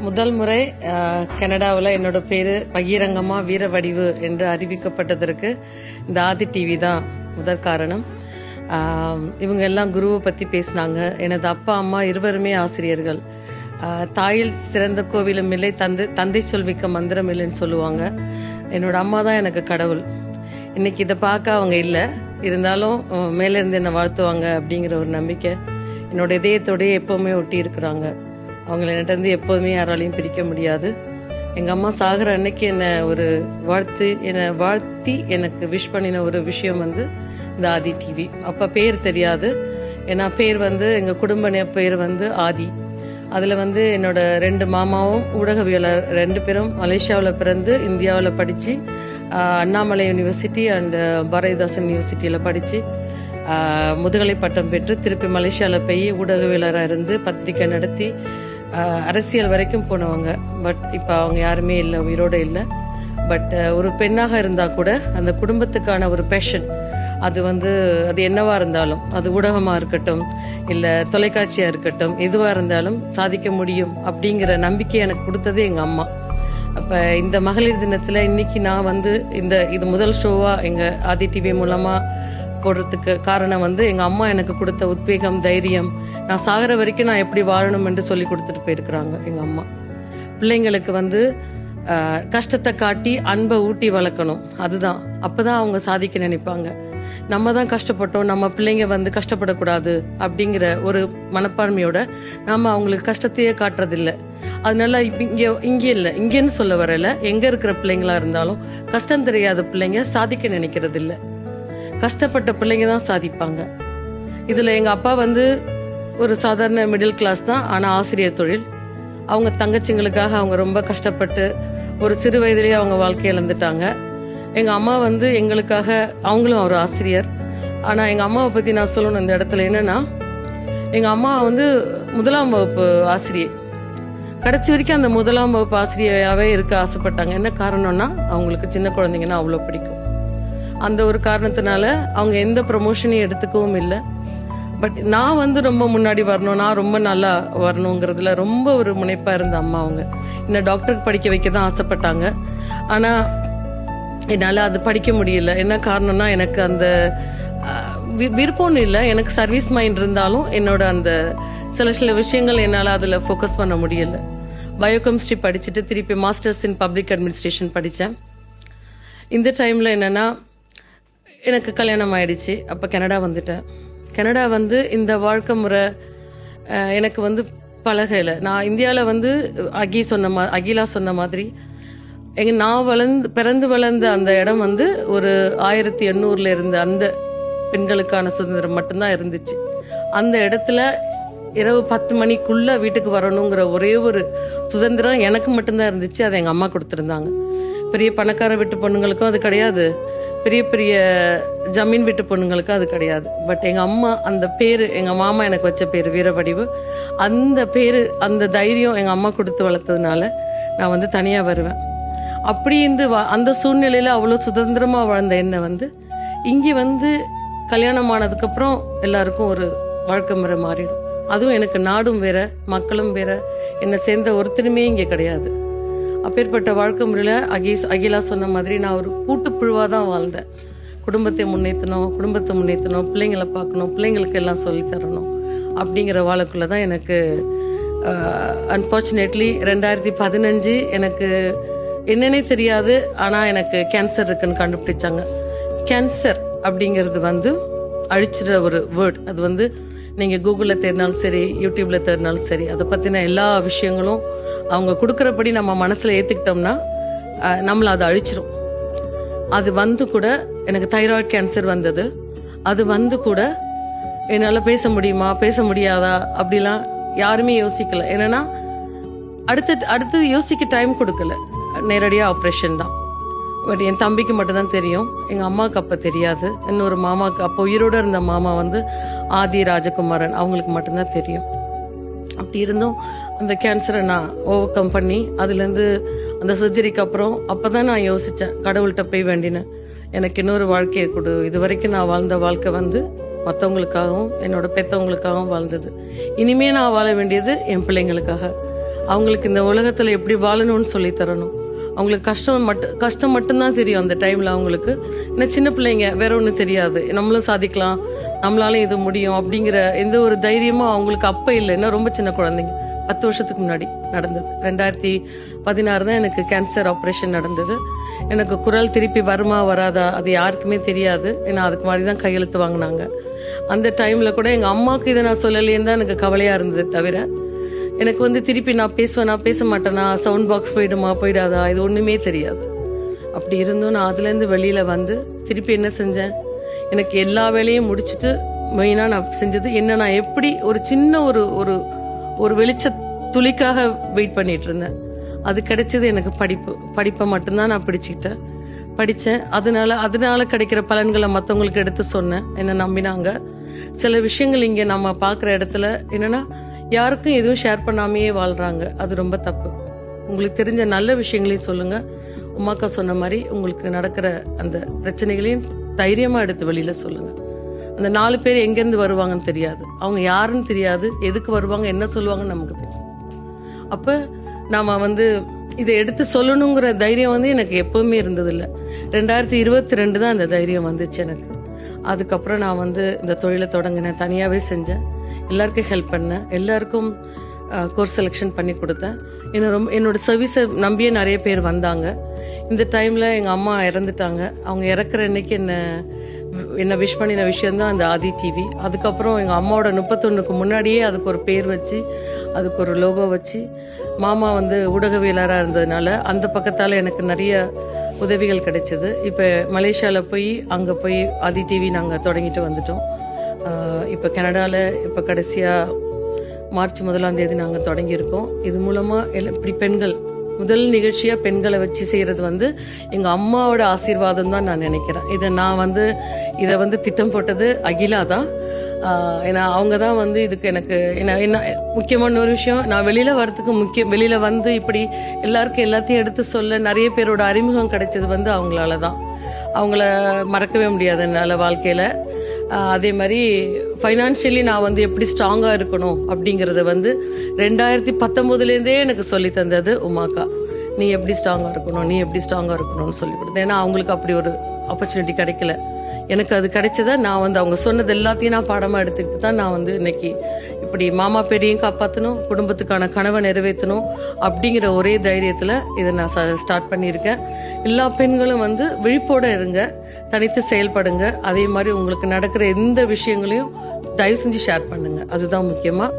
முதல் முறை கனடாவில் என்னோட பேர் பகிரங்கமா வீரவடிவு என்று அறிவிக்கப்பட்டதற்கு இந்த ஆதி டிவி தான் முதல் காரணம். இவங்க எல்லாம் குருவை பற்றி பேசினாங்க. எனது அப்பா அம்மா இருவருமே ஆசிரியர்கள். தாயில் சிறந்த கோவிலும் இல்லை, தந்தை சொல்மிக்க மந்திரம் இல்லைன்னு சொல்லுவாங்க. என்னோட அம்மா தான் எனக்கு கடவுள். இன்னைக்கு இதை பார்க்க அவங்க இல்லை, இருந்தாலும் மேலே இருந்து என்னை வாழ்த்துவாங்க அப்படிங்கிற ஒரு நம்பிக்கை என்னோட இதயத்தோடய எப்போவுமே ஒட்டி இருக்கிறாங்க. அவங்கள என்கிட்ட எப்போதுமே யாராலையும் பிரிக்க முடியாது. எங்கள் அம்மா சாகிற அன்னைக்கு என்னை வாழ்த்தி எனக்கு விஷ் பண்ணின ஒரு விஷயம் இந்த ஆதி டிவி. அப்போ பேர் தெரியாது, ஏன்னா பேர் எங்கள் குடும்ப பேர் ஆதி. அதில் என்னோட 2 மாமாவும் ஊடகவியலர், 2 பேரும் மலேசியாவில் பிறந்து இந்தியாவில் படித்து அண்ணாமலை யூனிவர்சிட்டி அண்ட் பாரதிதாசன் யூனிவர்சிட்டியில் படித்து முதுகலை பட்டம் பெற்று திருப்பி மலேசியாவில் போய் ஊடகவியலராக இருந்து பத்திரிக்கை நடத்தி அரசியல் வரைக்கும் போனவங்க. பட் இப்போ அவங்க யாருமே இல்லை, உயிரோடு இல்லை. பட் ஒரு பெண்ணாக இருந்தால் கூட அந்த குடும்பத்துக்கான ஒரு பேஷன், அது அது என்னவா இருந்தாலும், அது ஊடகமாக இருக்கட்டும் இல்லை தொலைக்காட்சியாக இருக்கட்டும், எதுவாக இருந்தாலும் சாதிக்க முடியும் அப்படிங்கிற நம்பிக்கை எனக்கு கொடுத்தது எங்கள் அம்மா. அப்போ இந்த மகளிர் தினத்தில் இன்னைக்கு நான் இது முதல் ஷோவாக எங்கள் ஆதி டிவி மூலமாக போடுறதுக்கு காரணம் எங்கள் அம்மா எனக்கு கொடுத்த உத்வேகம், தைரியம். நான் சாகிற வரைக்கும் நான் எப்படி வாழணும் என்று சொல்லி கொடுத்துட்டு போயிருக்கிறாங்க எங்கள் அம்மா. பிள்ளைங்களுக்கு கஷ்டத்தை காட்டி அன்பை ஊட்டி வளர்க்கணும், அதுதான். அப்போதான் அவங்க சாதிக்க நினைப்பாங்க. நம்ம தான் கஷ்டப்பட்டோம், நம்ம பிள்ளைங்க கஷ்டப்படக்கூடாது அப்படிங்கிற ஒரு மனப்பான்மையோட நம்ம அவங்களுக்கு கஷ்டத்தையே காட்டுறதில்லை. அதனால இங்கே இல்லை, இங்கேன்னு சொல்ல வரல, எங்கே இருக்கிற பிள்ளைங்களா இருந்தாலும் கஷ்டம் தெரியாத பிள்ளைங்க சாதிக்க நினைக்கிறது இல்லை. கஷ்டப்பட்ட பிள்ளைங்க தான் சாதிப்பாங்க. இதில் எங்கள் அப்பா ஒரு சாதாரண மிடில் கிளாஸ் தான், ஆனால் ஆசிரியர் தொழில். அவங்க தங்கச்சிங்களுக்காக அவங்க ரொம்ப கஷ்டப்பட்டு ஒரு சிறு வயதிலேயே அவங்க வாழ்க்கையை இழந்துட்டாங்க. எங்கள் அம்மா எங்களுக்காக, அவங்களும் ஒரு ஆசிரியர். ஆனால் எங்கள் அம்மாவை பற்றி நான் சொல்லணும் இந்த இடத்துல என்னென்னா, எங்கள் அம்மா 1ஆம் வகுப்பு ஆசிரியை. கடைசி வரைக்கும் அந்த 1ஆம் வகுப்பு ஆசிரியராகவே இருக்க ஆசைப்பட்டாங்க. என்ன காரணம்னா, அவங்களுக்கு சின்ன குழந்தைங்கன்னா அவ்வளோ பிடிக்கும். அந்த ஒரு காரணத்தினால அவங்க எந்த ப்ரமோஷனையும் எடுத்துக்கவும் இல்லை. பட் நான் ரொம்ப முன்னாடி வரணும், நான் ரொம்ப நல்லா வரணுங்கிறதுல ரொம்ப ஒரு முனைப்பாக இருந்த அம்மா. அவங்க என்ன டாக்டருக்கு படிக்க வைக்க தான் ஆசைப்பட்டாங்க. ஆனால் என்னால் அது படிக்க முடியல. என்ன காரணம்னா, எனக்கு அந்த விருப்பம்னு இல்லை, எனக்கு சர்வீஸ் மைண்ட் இருந்தாலும் என்னோட அந்த சில விஷயங்கள் என்னால் அதில் ஃபோக்கஸ் பண்ண முடியலை. பயோகெமிஸ்ட்ரி படிச்சுட்டு திருப்பி மாஸ்டர்ஸ் இன் பப்ளிக் அட்மினிஸ்ட்ரேஷன் படித்தேன். இந்த டைமில் என்னென்னா, எனக்கு கல்யாணம் ஆயிடுச்சு. அப்போ கனடா வந்துட்டேன். கனடா இந்த வாழ்க்கை முறை எனக்கு பழகலை. நான் இந்தியாவில் அகிலா சொன்ன மாதிரி நான் பிறந்து வளர்ந்த அந்த இடம் ஒரு 1800 இருந்த அந்த பெண்களுக்கான சுதந்திரம் மட்டும்தான் இருந்துச்சு. அந்த இடத்துல இரவு 10 மணிக்குள்ள வீட்டுக்கு வரணுங்கிற ஒரே ஒரு சுதந்திரம் எனக்கு மட்டும்தான் இருந்துச்சு. அதை எங்கள் அம்மா கொடுத்துருந்தாங்க. பெரிய பணக்கார வீட்டு பொண்ணுங்களுக்கும் அது கிடையாது, பெரிய பெரிய ஜமீன் வீட்டு பொண்ணுங்களுக்கும் அது கிடையாது. பட் எங்கள் அம்மா அந்த பேர், எங்கள் மாமா எனக்கு வச்ச பேர் வீரவடிவு, அந்த பேர், அந்த தைரியம் எங்கள் அம்மா கொடுத்து வளர்த்ததுனால நான் தனியாக வருவேன். அப்படி அந்த சூழ்நிலையில் அவ்வளோ சுதந்திரமாக வாழ்ந்த என்னை இங்கே கல்யாணம் ஆனதுக்கப்புறம் எல்லாருக்கும் ஒரு வாழ்க்கை முறை மாறிடும். அதுவும் எனக்கு நாடும் வேற, மக்களும் வேற, என்னை சேர்ந்த ஒருத்தருமே இங்கே கிடையாது. அப்பேற்பட்ட வாழ்க்கை முறையில் அகிலா சொன்ன மாதிரி நான் ஒரு கூட்டுப்புழுவாக தான் வாழ்ந்தேன். குடும்பத்தை முன்னேற்றணும், பிள்ளைங்களை பார்க்கணும், பிள்ளைங்களுக்கு எல்லாம் சொல்லித்தரணும் அப்படிங்கிற வாழக்குள்ளே தான் எனக்கு அன்ஃபார்ச்சுனேட்லி 2015 எனக்கு என்னன்னே தெரியாது, ஆனால் எனக்கு கேன்சர் இருக்குன்னு கண்டுபிடிச்சாங்க. கேன்சர் அப்படிங்கிறது அழிச்சிட ஒரு வேர்ட். அது நீங்கள் கூகுளில் தேடினாலும் சரி, யூடியூப்பில் தேடினாலும் சரி, அதை பற்றின எல்லா விஷயங்களும் அவங்க கொடுக்குறபடி நம்ம மனசில் ஏற்றுக்கிட்டோம்னா நம்மளை அதை அழிச்சிடும். அது கூட எனக்கு தைராய்டு கேன்சர் வந்தது. அது கூட என்னால் பேச முடியுமா, பேச முடியாதா அப்படிலாம் யாருமே யோசிக்கல. என்னன்னா அடுத்து யோசிக்க டைம் கொடுக்கல, நேரடியாக ஆப்ரேஷன் தான். பட் என் தம்பிக்கு மட்டும்தான் தெரியும், எங்கள் அம்மாவுக்கு அப்போ தெரியாது. இன்னொரு மாமாவுக்கு, அப்போ உயிரோடு இருந்த மாமா ஆதி ராஜகுமாரன், அவங்களுக்கு மட்டும்தான் தெரியும். அப்படி இருந்தும் அந்த கேன்சரை நான் ஓவர் கம் பண்ணி அதுலேருந்து அந்த சர்ஜரிக்கு அப்புறம் அப்போ தான் நான் யோசித்தேன், கடவுள்கிட்ட போய் வேண்டினேன், எனக்கு இன்னொரு வாழ்க்கையை கொடு. இது வரைக்கும் நான் வாழ்ந்த வாழ்க்கை மற்றவங்களுக்காகவும் என்னோட பெற்றவங்களுக்காகவும் வாழ்ந்தது. இனிமே நான் வாழ வேண்டியது என் பிள்ளைங்களுக்காக. அவங்களுக்கு இந்த உலகத்தில் எப்படி வாழணும்னு சொல்லி தரணும். அவங்களுக்கு கஷ்டம் மட்டும்தான் தெரியும் அந்த டைமில் அவங்களுக்கு. ஏன்னா சின்ன பிள்ளைங்க, வேற ஒன்றும் தெரியாது. நம்மளும் சாதிக்கலாம், நம்மளால இது முடியும் அப்படிங்கிற எந்த ஒரு தைரியமும் அவங்களுக்கு அப்போ இல்லை. ஏன்னா ரொம்ப சின்ன குழந்தைங்க. 10 வருஷத்துக்கு முன்னாடி நடந்தது. 2016 தான் எனக்கு கேன்சர் ஆப்ரேஷன் நடந்தது. எனக்கு குரல் திருப்பி வருமா வராதா அது யாருக்குமே தெரியாது. ஏன்னா அதுக்கு மாதிரி தான் கையெழுத்து வாங்கினாங்க. அந்த டைமில் கூட எங்கள் அம்மாவுக்கு இதை நான் சொல்லலேன்னு தான் எனக்கு கவலையாக இருந்தது. தவிர எனக்கு வந்து திருப்பி நான் பேசுவேனா பேச மாட்டேனா, சவுண்ட் பாக்ஸ் போயிடுமா போயிடாதா, இது ஒன்றுமே தெரியாது. அப்படி இருந்தும் நான் அதுலேருந்து வெளியில் வந்து திருப்பி என்ன செஞ்சேன், எனக்கு எல்லா வேலையும் முடிச்சுட்டு மெயினாக நான் செஞ்சது என்ன, நான் எப்படி ஒரு சின்ன ஒரு வெளிச்ச துளிக்காக வெயிட் பண்ணிட்டு இருந்தேன். அது கிடைச்சது எனக்கு படிப்பை மட்டும்தான் நான் படித்தேன். அதனால கிடைக்கிற பலன்களை மற்றவங்களுக்கு எடுத்து சொன்னேன். என்ன நம்பினாங்க. சில விஷயங்கள் இங்கே நம்ம பார்க்குற இடத்துல என்னன்னா, யாருக்கும் எதுவும் ஷேர் பண்ணாமையே வாழ்றாங்க. அது ரொம்ப தப்பு. உங்களுக்கு தெரிஞ்ச நல்ல விஷயங்களையும் சொல்லுங்க. உமாக்கா சொன்ன மாதிரி உங்களுக்கு நடக்கிற அந்த பிரச்சனைகளையும் தைரியமா எடுத்து வெளியில சொல்லுங்க. அந்த 4 பேர் எங்கேருந்து வருவாங்கன்னு தெரியாது, அவங்க யாருன்னு தெரியாது, எதுக்கு வருவாங்க என்ன சொல்லுவாங்கன்னு நமக்கு தெரியும். அப்ப நாம வந்து இதை எடுத்து சொல்லணுங்கிற தைரியம் வந்து எனக்கு எப்பவுமே இருந்ததில்லை. 2022 தான் அந்த தைரியம் வந்துச்சு எனக்கு. அதுக்கப்புறம் நான் வந்து இந்த தொழிலை தொடங்கினேன், தனியாகவே செஞ்சேன், எல்லாருக்கும் ஹெல்ப் பண்ணேன், எல்லாருக்கும் கோர்ஸ் செலெக்ஷன் பண்ணி கொடுத்தேன். என்னோட சர்வீஸை நம்பியே நிறைய பேர் வந்தாங்க. இந்த டைமில் எங்கள் அம்மா இறந்துட்டாங்க. அவங்க இறக்குற அன்னைக்கு என்ன விஷ் பண்ணின விஷயந்தான் அந்த ஆதி டிவி. அதுக்கப்புறம் எங்கள் அம்மாவோட 31க்கு முன்னாடியே அதுக்கு ஒரு பேர் வச்சு, அதுக்கு ஒரு லோகோ வச்சு, மாமா வந்து ஊடகவியலராக இருந்ததுனால அந்த பக்கத்தால் எனக்கு நிறைய உதவிகள் கிடைச்சது. இப்போ மலேசியாவில் அங்கே போய் ஆதி டிவி நாங்கள் தொடங்கிட்டு வந்துட்டோம். இப்போ கனடாவில் இப்போ கடைசியாக மார்ச் 1ஆம் தேதி நாங்கள் தொடங்கியிருக்கோம். இது மூலமாக இப்படி முதல் நிகழ்ச்சியாக பெண்களை வச்சு செய்கிறது வந்து எங்கள் அம்மாவோட ஆசீர்வாதம் தான் நான் நினைக்கிறேன். இதை வந்து திட்டம் போட்டது அகிலா தான். ஏன்னா அவங்க தான் வந்து இதுக்கு எனக்கு என்ன முக்கியமான ஒரு விஷயம், நான் வெளியில் வரத்துக்கு வெளியில் வந்து இப்படி எல்லாருக்கும் எல்லாத்தையும் எடுத்து சொல்ல நிறைய பேரோட அறிமுகம் கிடைச்சது வந்து அவங்களால தான். அவங்கள மறக்கவே முடியாது என்னால் வாழ்க்கையில். அதே மாதிரி ஃபைனான்ஷியலி நான் வந்து எப்படி ஸ்ட்ராங்காக இருக்கணும் அப்படிங்கிறத வந்து 2019 எனக்கு சொல்லி தந்தது உமாக்கா. நீ எப்படி ஸ்ட்ராங்காக இருக்கணும்னு சொல்லி கொடுத்தேன். ஏன்னா அவங்களுக்கு அப்படி ஒரு ஆப்பர்ச்சுனிட்டி கிடைக்கல. எனக்கு அது கிடைச்சதா நான் வந்து அவங்க சொன்னது எல்லாத்தையும் நான் பாடமாக எடுத்துக்கிட்டு தான் நான் வந்து இன்னைக்கு இப்படி மாமா பேரையும் காப்பாற்றணும், குடும்பத்துக்கான கனவை நிறைவேற்றணும் அப்படிங்கிற ஒரே தைரியத்தில் இதை நான் ஸ்டார்ட் பண்ணியிருக்கேன். எல்லா பெண்களும் வந்து விழிப்போடு இருங்க, தனித்து செயல்படுங்க. அதே மாதிரி உங்களுக்கு நடக்கிற எந்த விஷயங்களையும் தயவு செஞ்சு ஷேர் பண்ணுங்க. அதுதான் முக்கியமாக.